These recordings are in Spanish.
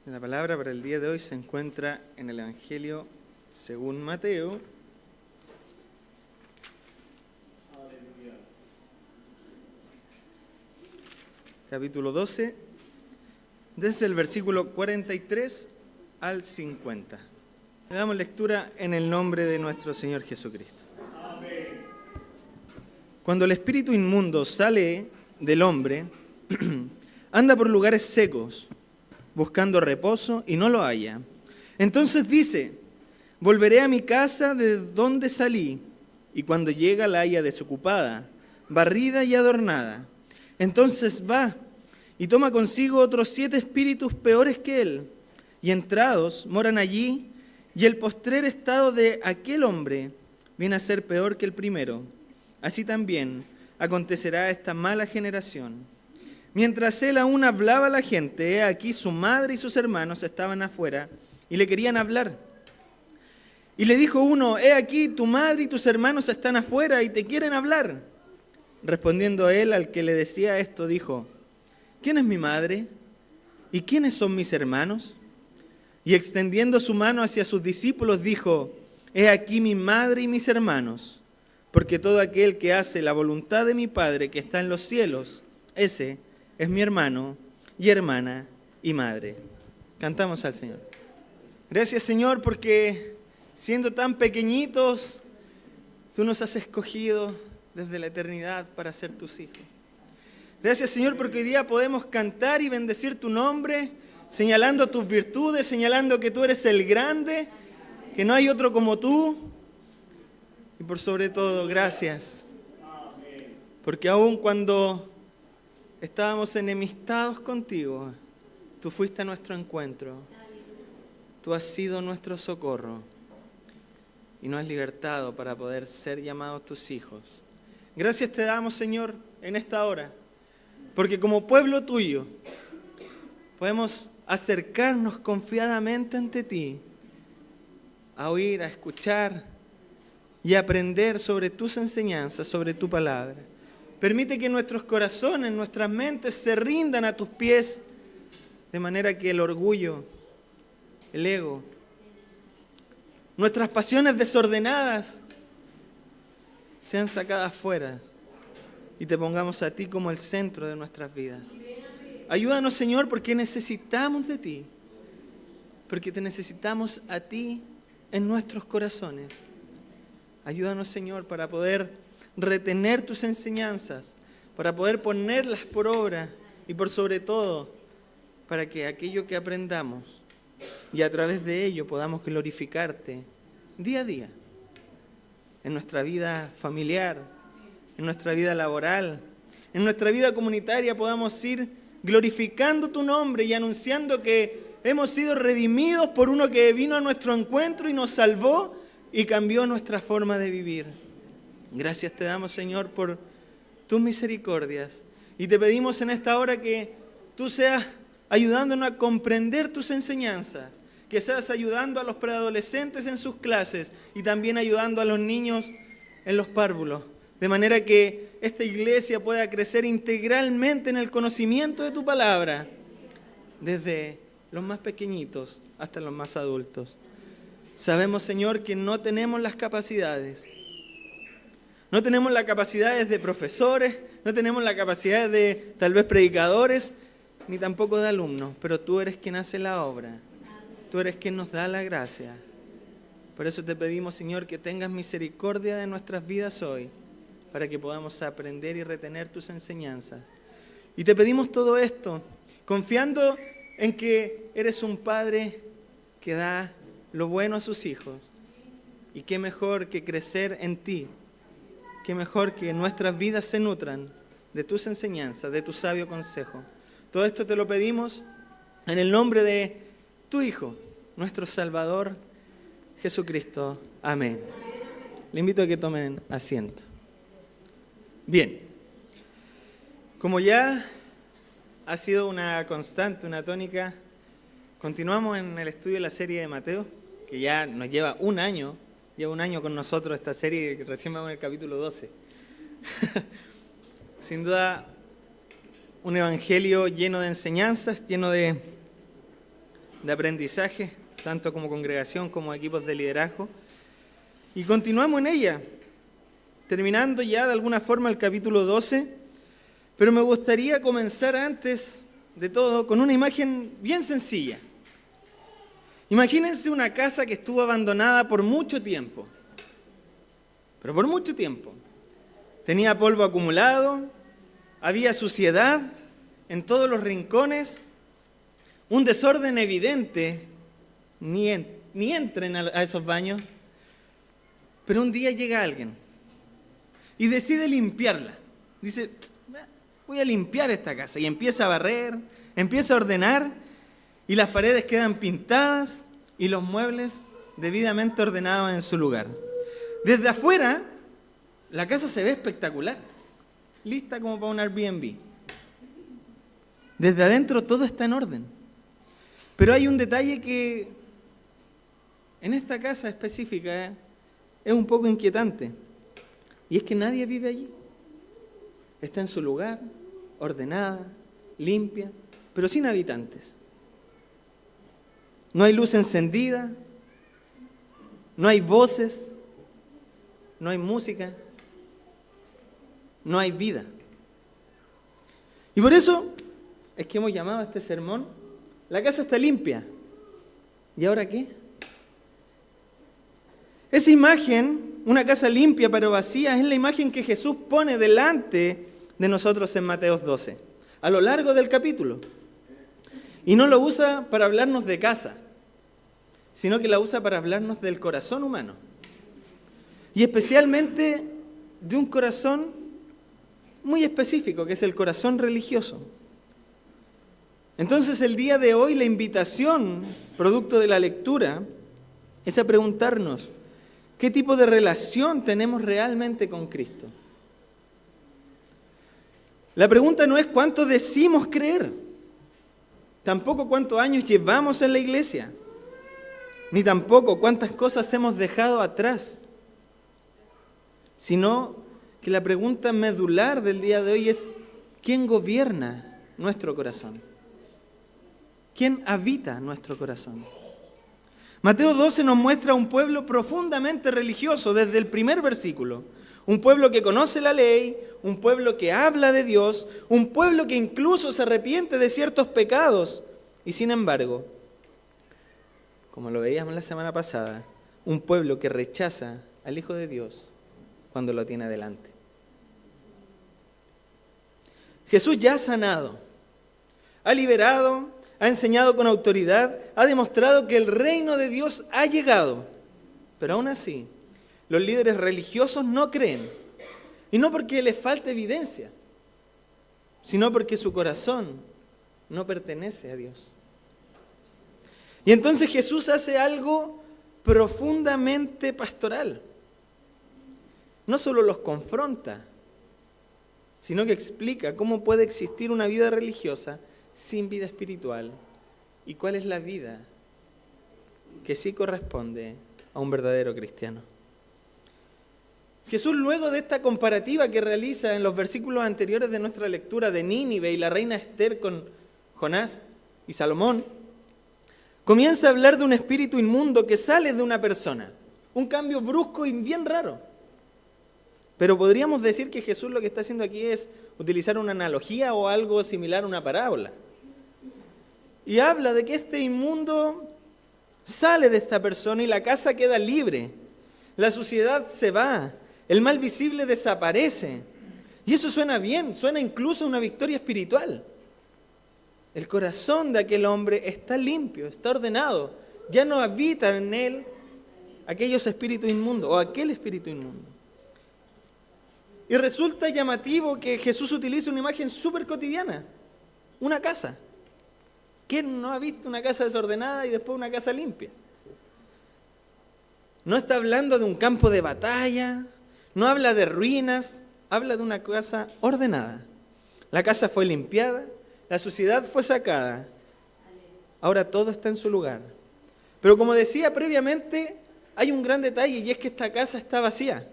La palabra para el día de hoy se encuentra en el Evangelio según Mateo, capítulo 12, desde el versículo 43 al 50. Le damos lectura en el nombre de nuestro Señor Jesucristo. Cuando el espíritu inmundo sale del hombre, anda por lugares secos, buscando reposo y no lo halla. Entonces dice: volveré a mi casa de donde salí, y cuando llega la halla desocupada, barrida y adornada. Entonces va y toma consigo otros 7 espíritus peores que él, y entrados moran allí, y el postrer estado de aquel hombre viene a ser peor que el primero. Así también acontecerá a esta mala generación. Mientras él aún hablaba a la gente, he aquí su madre y sus hermanos estaban afuera y le querían hablar. Y le dijo uno: he aquí tu madre y tus hermanos están afuera y te quieren hablar. Respondiendo él al que le decía esto, dijo: ¿quién es mi madre? ¿Y quiénes son mis hermanos? Y extendiendo su mano hacia sus discípulos, dijo: he aquí mi madre y mis hermanos, porque todo aquel que hace la voluntad de mi Padre que está en los cielos, ese es mi hermano y hermana y madre. Cantamos al Señor. Gracias, Señor, porque siendo tan pequeñitos, tú nos has escogido desde la eternidad para ser tus hijos. Gracias, Señor, porque hoy día podemos cantar y bendecir tu nombre, señalando tus virtudes, señalando que tú eres el grande, que no hay otro como tú. Y por sobre todo, gracias, porque aun cuando estábamos enemistados contigo, tú fuiste a nuestro encuentro, tú has sido nuestro socorro y nos has libertado para poder ser llamados tus hijos. Gracias te damos, Señor, en esta hora, porque como pueblo tuyo podemos acercarnos confiadamente ante ti, a oír, a escuchar y a aprender sobre tus enseñanzas, sobre tu palabra. Permite que nuestros corazones, nuestras mentes se rindan a tus pies, de manera que el orgullo, el ego, nuestras pasiones desordenadas sean sacadas fuera y te pongamos a ti como el centro de nuestras vidas. Ayúdanos, Señor, porque necesitamos de ti, porque te necesitamos a ti en nuestros corazones. Ayúdanos, Señor, para poder retener tus enseñanzas, para poder ponerlas por obra y por sobre todo, para que aquello que aprendamos y a través de ello podamos glorificarte día a día, en nuestra vida familiar, en nuestra vida laboral, en nuestra vida comunitaria, podamos ir glorificando tu nombre y anunciando que hemos sido redimidos por uno que vino a nuestro encuentro y nos salvó y cambió nuestra forma de vivir. Gracias te damos, Señor, por tus misericordias. Y te pedimos en esta hora que tú seas ayudándonos a comprender tus enseñanzas, que seas ayudando a los preadolescentes en sus clases y también ayudando a los niños en los párvulos, de manera que esta iglesia pueda crecer integralmente en el conocimiento de tu palabra, desde los más pequeñitos hasta los más adultos. Sabemos, Señor, que no tenemos las capacidades. No tenemos las capacidades de profesores, no tenemos las capacidades de tal vez predicadores, ni tampoco de alumnos, pero tú eres quien hace la obra. Tú eres quien nos da la gracia. Por eso te pedimos, Señor, que tengas misericordia de nuestras vidas hoy, para que podamos aprender y retener tus enseñanzas. Y te pedimos todo esto, confiando en que eres un Padre que da lo bueno a sus hijos. Y qué mejor que crecer en ti, qué mejor que nuestras vidas se nutran de tus enseñanzas, de tu sabio consejo. Todo esto te lo pedimos en el nombre de tu Hijo, nuestro Salvador, Jesucristo. Amén. Le invito a que tomen asiento. Bien, como ya ha sido una constante, una tónica, continuamos en el estudio de la serie de Mateo, que ya nos lleva un año con nosotros esta serie, que recién vamos en el capítulo 12. Sin duda, un evangelio lleno de enseñanzas, lleno de de aprendizaje, tanto como congregación como equipos de liderazgo. Y continuamos en ella, terminando ya de alguna forma el capítulo 12, pero me gustaría comenzar antes de todo con una imagen bien sencilla. Imagínense una casa que estuvo abandonada por mucho tiempo, pero por mucho tiempo. Tenía polvo acumulado, había suciedad en todos los rincones, un desorden evidente, ni entren a esos baños, pero un día llega alguien y decide limpiarla. Dice, voy a limpiar esta casa, y empieza a barrer, empieza a ordenar, y las paredes quedan pintadas y los muebles debidamente ordenados en su lugar. Desde afuera, la casa se ve espectacular, lista como para un Airbnb. Desde adentro todo está en orden. Pero hay un detalle que en esta casa específica es un poco inquietante. Y es que nadie vive allí. Está en su lugar, ordenada, limpia, pero sin habitantes. No hay luz encendida, no hay voces, no hay música, no hay vida. Y por eso es que hemos llamado a este sermón, la casa está limpia. ¿Y ahora qué? Esa imagen, una casa limpia pero vacía, es la imagen que Jesús pone delante de nosotros en Mateo 12, a lo largo del capítulo. Y no lo usa para hablarnos de casa, sino que la usa para hablarnos del corazón humano. Y especialmente de un corazón muy específico, que es el corazón religioso. Entonces el día de hoy la invitación, producto de la lectura, es a preguntarnos, ¿qué tipo de relación tenemos realmente con Cristo? La pregunta no es cuánto decimos creer, tampoco cuántos años llevamos en la iglesia, ni tampoco cuántas cosas hemos dejado atrás, sino que la pregunta medular del día de hoy es, ¿quién gobierna nuestro corazón? ¿Quién habita nuestro corazón? Mateo 12 nos muestra un pueblo profundamente religioso desde el primer versículo. Un pueblo que conoce la ley, un pueblo que habla de Dios, un pueblo que incluso se arrepiente de ciertos pecados. Y sin embargo, como lo veíamos la semana pasada, un pueblo que rechaza al Hijo de Dios cuando lo tiene delante. Jesús ya ha sanado, ha liberado, ha enseñado con autoridad, ha demostrado que el reino de Dios ha llegado. Pero aún así, los líderes religiosos no creen. Y no porque les falte evidencia, sino porque su corazón no pertenece a Dios. Y entonces Jesús hace algo profundamente pastoral. No solo los confronta, sino que explica cómo puede existir una vida religiosa sin vida espiritual y cuál es la vida que sí corresponde a un verdadero cristiano. Jesús, luego de esta comparativa que realiza en los versículos anteriores de nuestra lectura de Nínive y la reina Esther con Jonás y Salomón, comienza a hablar de un espíritu inmundo que sale de una persona, un cambio brusco y bien raro. Pero podríamos decir que Jesús lo que está haciendo aquí es utilizar una analogía o algo similar a una parábola. Y habla de que este inmundo sale de esta persona y la casa queda libre. La suciedad se va, el mal visible desaparece. Y eso suena bien, suena incluso a una victoria espiritual. El corazón de aquel hombre está limpio, está ordenado. Ya no habitan en él aquellos espíritus inmundos o aquel espíritu inmundo. Y resulta llamativo que Jesús utilice una imagen súper cotidiana, una casa. ¿Quién no ha visto una casa desordenada y después una casa limpia? No está hablando de un campo de batalla, no habla de ruinas, habla de una casa ordenada. La casa fue limpiada, la suciedad fue sacada. Ahora todo está en su lugar. Pero como decía previamente, hay un gran detalle y es que esta casa está vacía.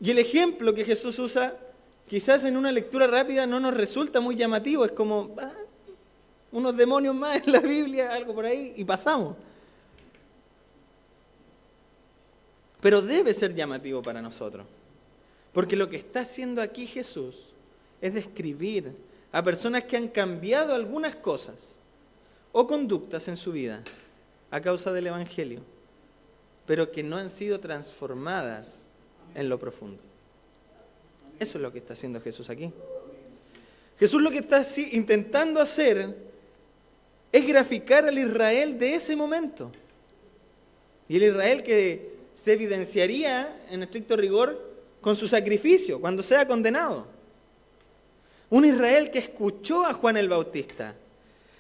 Y el ejemplo que Jesús usa, quizás en una lectura rápida no nos resulta muy llamativo. Es como, unos demonios más en la Biblia, algo por ahí, y pasamos. Pero debe ser llamativo para nosotros, porque lo que está haciendo aquí Jesús es describir a personas que han cambiado algunas cosas o conductas en su vida a causa del Evangelio, pero que no han sido transformadas en lo profundo. Eso es lo que está haciendo Jesús aquí. Jesús lo que está intentando hacer es graficar al Israel de ese momento. Y el Israel que se evidenciaría, en estricto rigor, con su sacrificio, cuando sea condenado. Un Israel que escuchó a Juan el Bautista,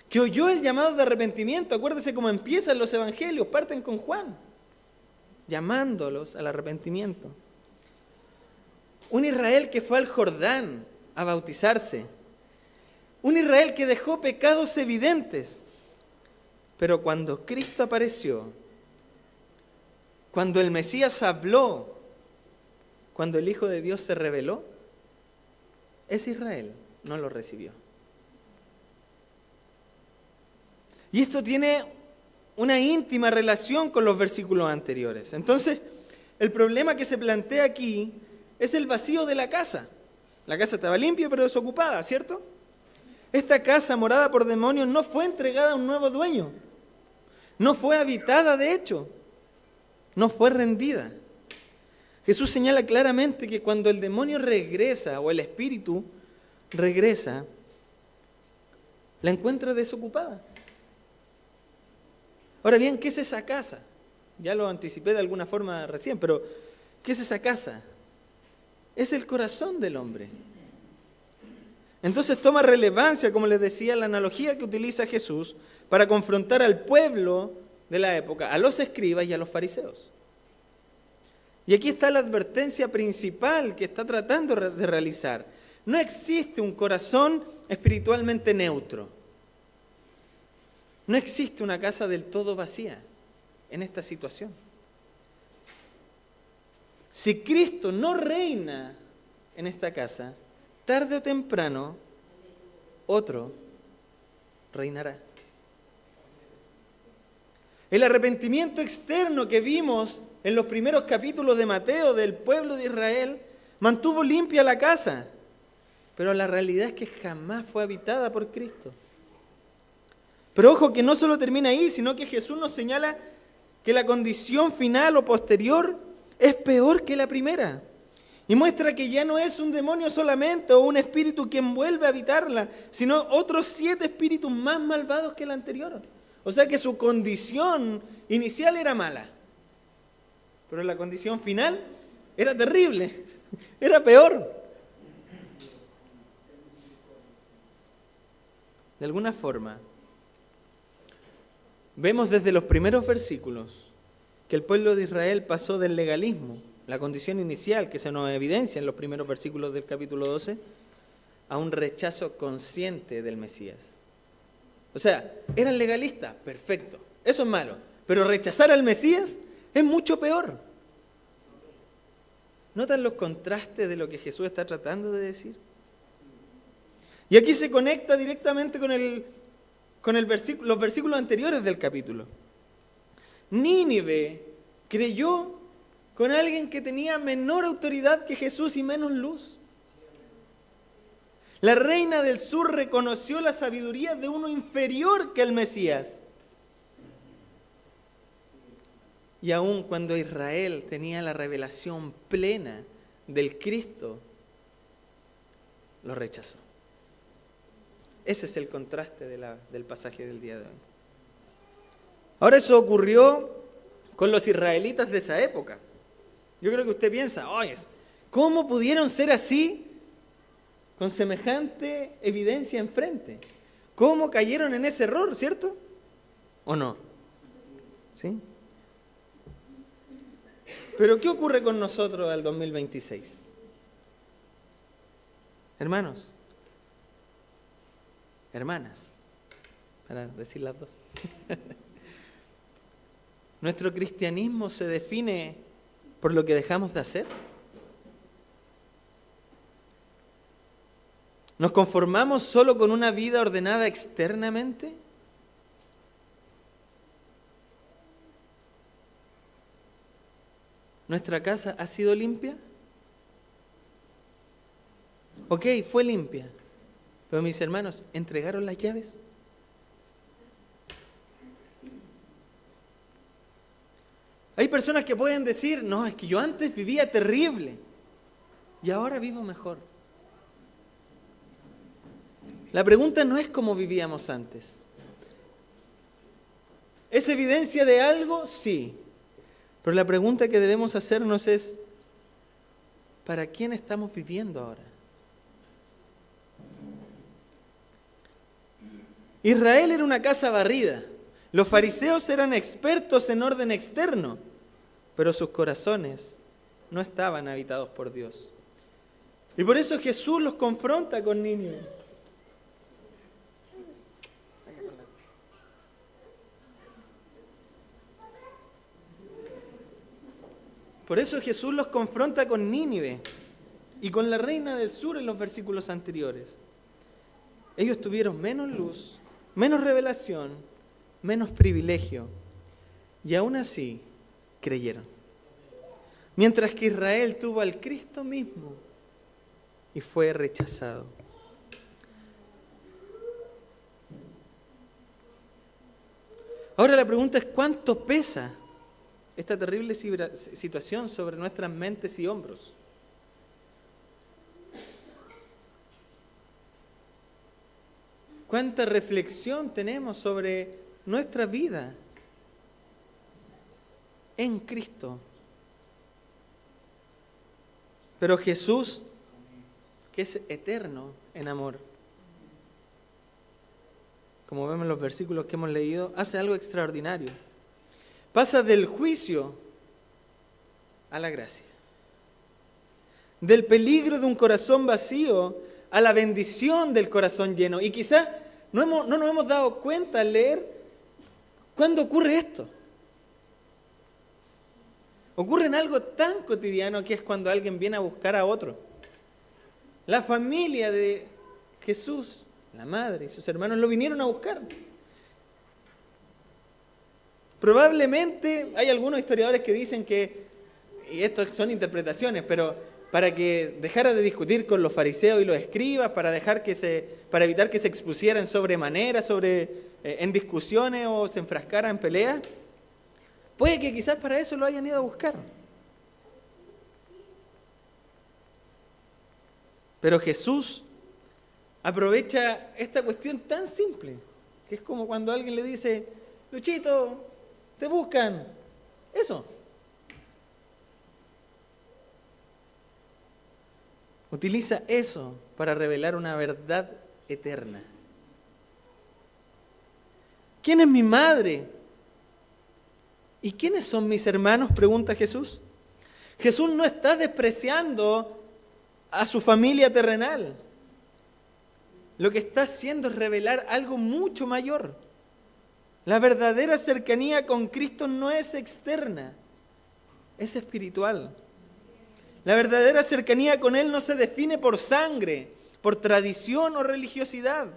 que oyó el llamado de arrepentimiento. Acuérdese cómo empiezan los evangelios, parten con Juan, llamándolos al arrepentimiento. Un Israel que fue al Jordán a bautizarse. Un Israel que dejó pecados evidentes. Pero cuando Cristo apareció, cuando el Mesías habló, cuando el Hijo de Dios se reveló, ese Israel no lo recibió. Y esto tiene una íntima relación con los versículos anteriores. Entonces, el problema que se plantea aquí es el vacío de la casa. La casa estaba limpia pero desocupada, ¿cierto? Esta casa morada por demonios no fue entregada a un nuevo dueño. No fue habitada, de hecho. No fue rendida. Jesús señala claramente que cuando el demonio regresa o el espíritu regresa, la encuentra desocupada. Ahora bien, ¿qué es esa casa? Ya lo anticipé de alguna forma recién, pero ¿qué es esa casa? Es el corazón del hombre. Entonces toma relevancia, como les decía, la analogía que utiliza Jesús para confrontar al pueblo de la época, a los escribas y a los fariseos. Y aquí está la advertencia principal que está tratando de realizar. No existe un corazón espiritualmente neutro. No existe una casa del todo vacía en esta situación. Si Cristo no reina en esta casa, tarde o temprano, otro reinará. El arrepentimiento externo que vimos en los primeros capítulos de Mateo del pueblo de Israel mantuvo limpia la casa, pero la realidad es que jamás fue habitada por Cristo. Pero ojo que no solo termina ahí, sino que Jesús nos señala que la condición final o posterior es peor que la primera. Y muestra que ya no es un demonio solamente o un espíritu quien vuelve a habitarla, sino otros 7 espíritus más malvados que el anterior. O sea que su condición inicial era mala, pero la condición final era terrible, era peor. De alguna forma, vemos desde los primeros versículos que el pueblo de Israel pasó del legalismo, la condición inicial que se nos evidencia en los primeros versículos del capítulo 12, a un rechazo consciente del Mesías. O sea, eran legalistas, perfecto, eso es malo, pero rechazar al Mesías es mucho peor. ¿Notan los contrastes de lo que Jesús está tratando de decir? Y aquí se conecta directamente con los versículos anteriores del capítulo. Nínive creyó con alguien que tenía menor autoridad que Jesús y menos luz. La reina del sur reconoció la sabiduría de uno inferior que el Mesías. Y aun cuando Israel tenía la revelación plena del Cristo, lo rechazó. Ese es el contraste del pasaje del día de hoy. Ahora eso ocurrió con los israelitas de esa época. Yo creo que usted piensa, oye, ¿cómo pudieron ser así con semejante evidencia enfrente? ¿Cómo cayeron en ese error, cierto? ¿O no? ¿Sí? Pero ¿qué ocurre con nosotros al 2026? Hermanos, hermanas, para decir las dos. ¿Nuestro cristianismo se define por lo que dejamos de hacer? ¿Nos conformamos solo con una vida ordenada externamente? ¿Nuestra casa ha sido limpia? Ok, fue limpia. Pero mis hermanos, ¿entregaron las llaves? Hay personas que pueden decir, no, es que yo antes vivía terrible y ahora vivo mejor. La pregunta no es cómo vivíamos antes. ¿Es evidencia de algo? Sí. Pero la pregunta que debemos hacernos es, ¿para quién estamos viviendo ahora? Israel era una casa barrida. Los fariseos eran expertos en orden externo, pero sus corazones no estaban habitados por Dios. Y por eso Jesús los confronta con Nínive. Por eso Jesús los confronta con Nínive y con la reina del sur en los versículos anteriores. Ellos tuvieron menos luz, menos revelación, menos privilegio, y aún así creyeron. Mientras que Israel tuvo al Cristo mismo y fue rechazado. Ahora la pregunta es, ¿cuánto pesa esta terrible situación sobre nuestras mentes y hombros? ¿Cuánta reflexión tenemos sobre nuestra vida en Cristo? Pero Jesús, que es eterno en amor, como vemos en los versículos que hemos leído, hace algo extraordinario. Pasa del juicio a la gracia. Del peligro de un corazón vacío a la bendición del corazón lleno. Y quizás no nos hemos dado cuenta al leer cuándo ocurre esto. Ocurre en algo tan cotidiano que es cuando alguien viene a buscar a otro. La familia de Jesús, la madre y sus hermanos lo vinieron a buscar. Probablemente hay algunos historiadores que dicen que, y esto son interpretaciones, pero para que dejara de discutir con los fariseos y los escribas, para evitar que se expusieran sobremanera en discusiones o se enfrascara en peleas, puede que quizás para eso lo hayan ido a buscar. Pero Jesús aprovecha esta cuestión tan simple, que es como cuando alguien le dice, Luchito, te buscan. Eso. Utiliza eso para revelar una verdad eterna. ¿Quién es mi madre? ¿Y quiénes son mis hermanos?, pregunta Jesús. Jesús no está despreciando a su familia terrenal. Lo que está haciendo es revelar algo mucho mayor. La verdadera cercanía con Cristo no es externa, es espiritual. La verdadera cercanía con Él no se define por sangre, por tradición o religiosidad,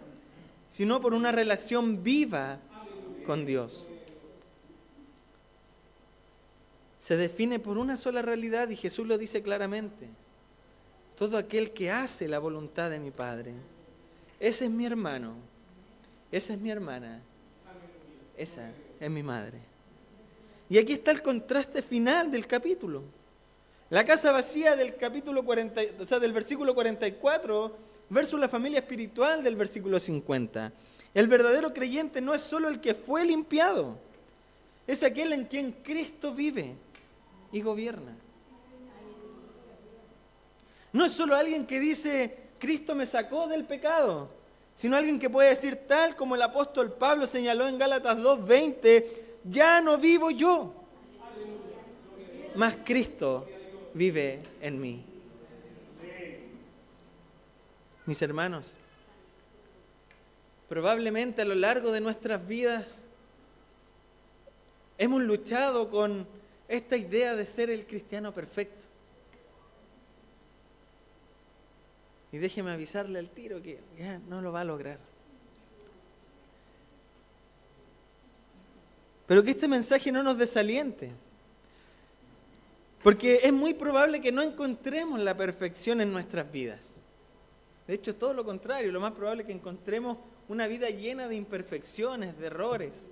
sino por una relación viva con Dios. Se define por una sola realidad y Jesús lo dice claramente. Todo aquel que hace la voluntad de mi Padre, ese es mi hermano, esa es mi hermana, esa es mi madre. Y aquí está el contraste final del capítulo. La casa vacía del capítulo 40, del versículo 44 versus la familia espiritual del versículo 50. El verdadero creyente no es solo el que fue limpiado, es aquel en quien Cristo vive y gobierna. No es solo alguien que dice, Cristo me sacó del pecado, sino alguien que puede decir, tal como el apóstol Pablo señaló en Gálatas 2:20, ya no vivo yo, mas Cristo vive en mí. Mis hermanos, probablemente a lo largo de nuestras vidas hemos luchado con esta idea de ser el cristiano perfecto. Y déjeme avisarle al tiro que ya no lo va a lograr. Pero que este mensaje no nos desaliente. Porque es muy probable que no encontremos la perfección en nuestras vidas. De hecho, es todo lo contrario. Lo más probable es que encontremos una vida llena de imperfecciones, de errores.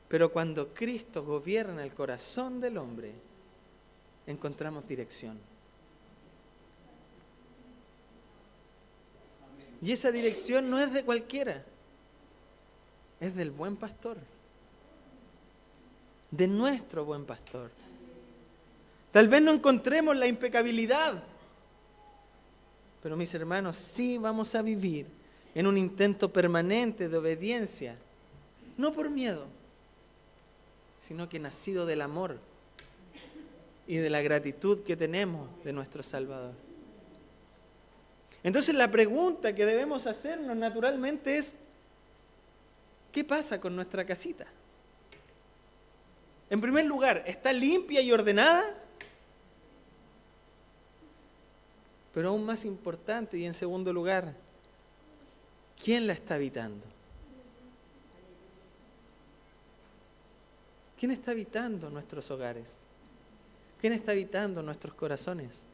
Pero cuando Cristo gobierna el corazón del hombre, encontramos dirección. Y esa dirección no es de cualquiera, es del buen pastor, de nuestro buen pastor. Tal vez no encontremos la impecabilidad, pero mis hermanos, sí vamos a vivir en un intento permanente de obediencia, no por miedo, sino que nacido del amor y de la gratitud que tenemos de nuestro Salvador. Entonces la pregunta que debemos hacernos naturalmente es, ¿qué pasa con nuestra casita? En primer lugar, ¿está limpia y ordenada? Pero aún más importante y en segundo lugar, ¿quién la está habitando? ¿Quién está habitando nuestros hogares? ¿Quién está habitando nuestros corazones?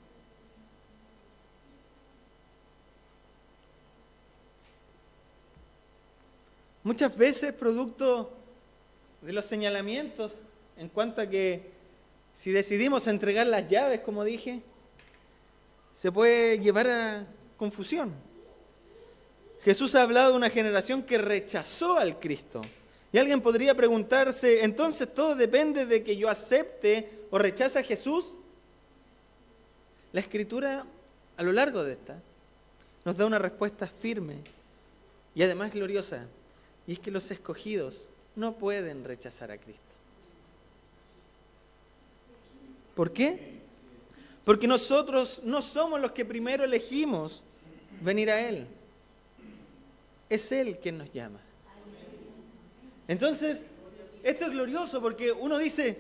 Muchas veces, producto de los señalamientos, en cuanto a que si decidimos entregar las llaves, como dije, se puede llevar a confusión. Jesús ha hablado de una generación que rechazó al Cristo. Y alguien podría preguntarse, ¿entonces todo depende de que yo acepte o rechace a Jesús? La Escritura, a lo largo de esta, nos da una respuesta firme y además gloriosa. Y es que los escogidos no pueden rechazar a Cristo. ¿Por qué? Porque nosotros no somos los que primero elegimos venir a Él. Es Él quien nos llama. Entonces, esto es glorioso porque uno dice,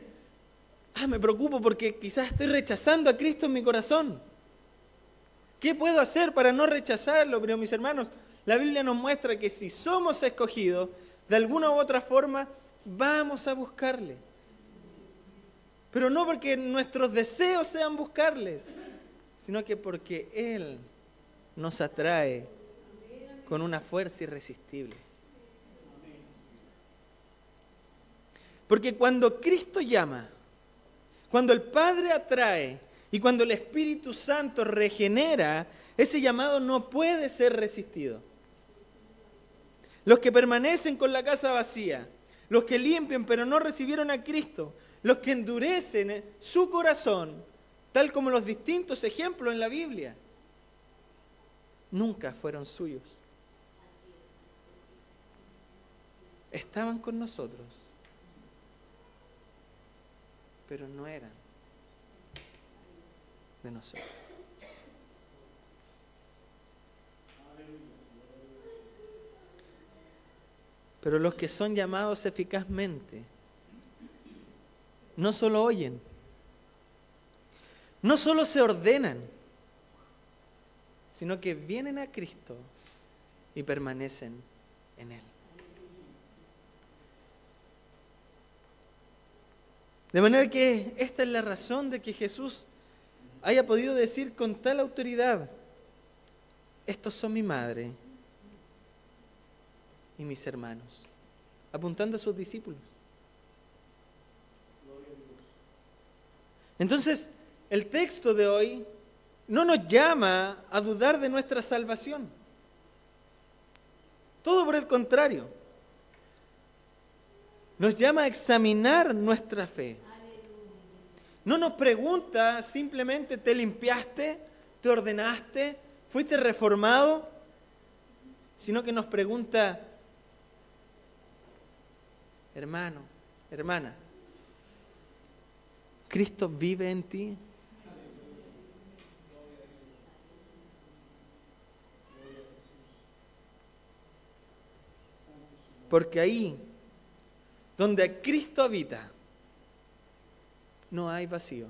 me preocupo porque quizás estoy rechazando a Cristo en mi corazón. ¿Qué puedo hacer para no rechazarlo? Pero mis hermanos, la Biblia nos muestra que si somos escogidos, de alguna u otra forma, vamos a buscarle. Pero no porque nuestros deseos sean buscarles, sino que porque Él nos atrae con una fuerza irresistible. Porque cuando Cristo llama, cuando el Padre atrae y cuando el Espíritu Santo regenera, ese llamado no puede ser resistido. Los que permanecen con la casa vacía, los que limpian pero no recibieron a Cristo, los que endurecen su corazón, tal como los distintos ejemplos en la Biblia, nunca fueron suyos. Estaban con nosotros, pero no eran de nosotros. Pero los que son llamados eficazmente, no solo oyen, no solo se ordenan, sino que vienen a Cristo y permanecen en Él. De manera que esta es la razón de que Jesús haya podido decir con tal autoridad, estos son mi madre y mis hermanos, apuntando a sus discípulos. Entonces, el texto de hoy no nos llama a dudar de nuestra salvación. Todo por el contrario. Nos llama a examinar nuestra fe. No nos pregunta simplemente, ¿te limpiaste? ¿Te ordenaste? ¿Fuiste reformado? Sino que nos pregunta, hermano, hermana, ¿Cristo vive en ti? Porque ahí, donde Cristo habita, no hay vacío.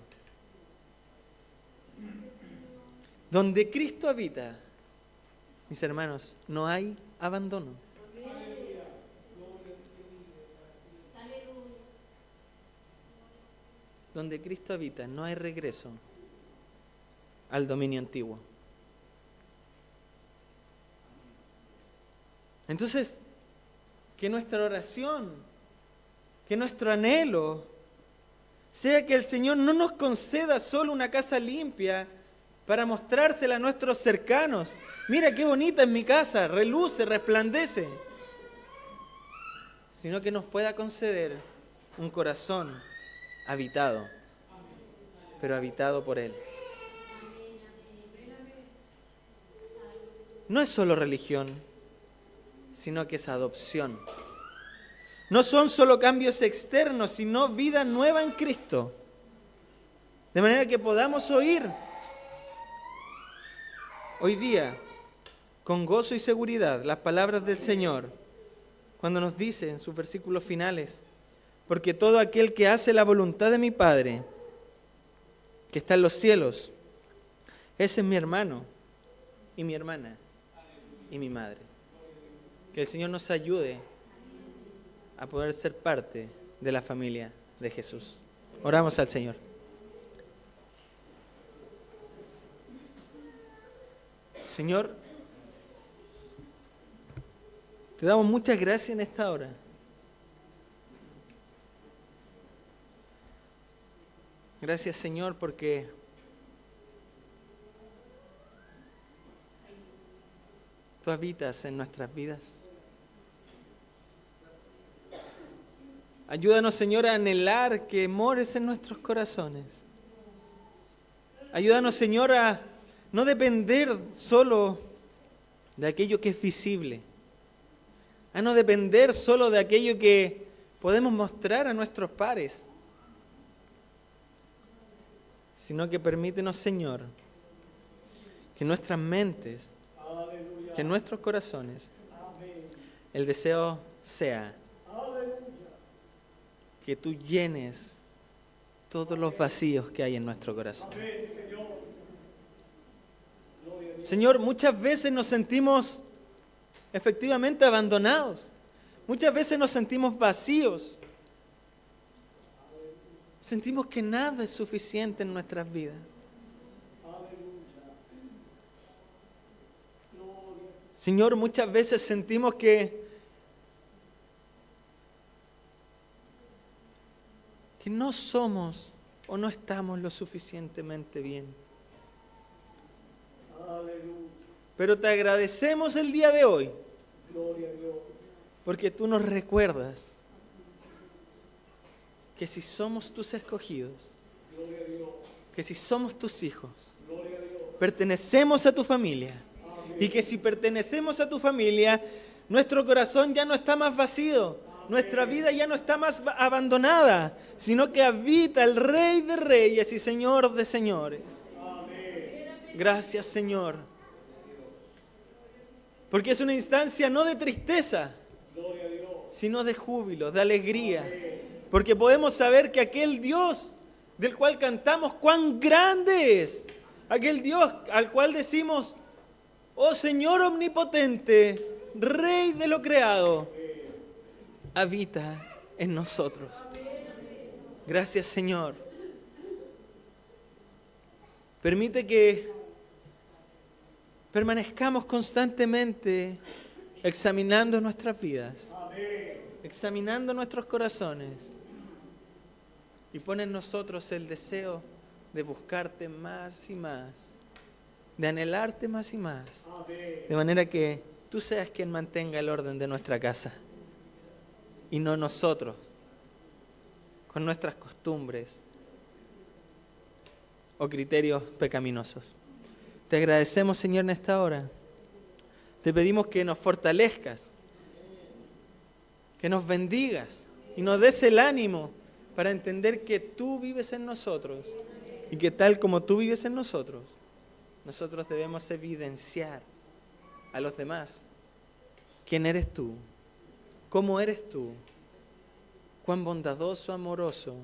Donde Cristo habita, mis hermanos, no hay abandono. Donde Cristo habita, no hay regreso al dominio antiguo. Entonces, que nuestra oración, que nuestro anhelo sea que el Señor no nos conceda solo una casa limpia para mostrársela a nuestros cercanos. Mira qué bonita es mi casa, reluce, resplandece. Sino que nos pueda conceder un corazón habitado, pero habitado por Él. No es solo religión, sino que es adopción. No son solo cambios externos, sino vida nueva en Cristo. De manera que podamos oír hoy día, con gozo y seguridad, las palabras del Señor, cuando nos dice en sus versículos finales: porque todo aquel que hace la voluntad de mi Padre, que está en los cielos, ese es mi hermano y mi hermana y mi madre. Que el Señor nos ayude a poder ser parte de la familia de Jesús. Oramos al Señor. Señor, te damos muchas gracias en esta hora. Gracias, Señor, porque tú habitas en nuestras vidas. Ayúdanos, Señor, a anhelar que mores en nuestros corazones. Ayúdanos, Señor, a no depender solo de aquello que es visible, a no depender solo de aquello que podemos mostrar a nuestros pares, sino que permítenos, Señor, que nuestras mentes, que nuestros corazones, el deseo sea que tú llenes todos los vacíos que hay en nuestro corazón. Señor, muchas veces nos sentimos efectivamente abandonados. Muchas veces nos sentimos vacíos. Sentimos que nada es suficiente en nuestras vidas. Señor, muchas veces sentimos que no somos o no estamos lo suficientemente bien. Pero te agradecemos el día de hoy, porque tú nos recuerdas que si somos tus escogidos, que si somos tus hijos, pertenecemos a tu familia, y que si pertenecemos a tu familia, nuestro corazón ya no está más vacío, nuestra vida ya no está más abandonada, sino que habita el Rey de Reyes y Señor de Señores. Gracias, Señor, porque es una instancia no de tristeza, sino de júbilo, de alegría, porque podemos saber que aquel Dios del cual cantamos cuán grande es, aquel Dios al cual decimos: oh Señor omnipotente, Rey de lo creado, habita en nosotros. Gracias, Señor. Permite que permanezcamos constantemente examinando nuestras vidas, examinando nuestros corazones, y pon en nosotros el deseo de buscarte más y más, de anhelarte más y más, de manera que tú seas quien mantenga el orden de nuestra casa y no nosotros, con nuestras costumbres o criterios pecaminosos. Te agradecemos, Señor, en esta hora. Te pedimos que nos fortalezcas, que nos bendigas y nos des el ánimo para entender que tú vives en nosotros y que tal como tú vives en nosotros, nosotros debemos evidenciar a los demás quién eres tú, cómo eres tú, cuán bondadoso, amoroso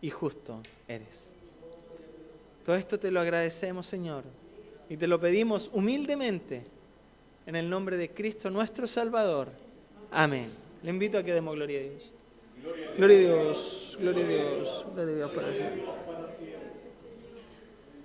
y justo eres. Todo esto te lo agradecemos, Señor, y te lo pedimos humildemente en el nombre de Cristo nuestro Salvador. Amén. Le invito a que demos gloria a Dios. Gloria a Dios, gloria a Dios, gloria a Dios para siempre.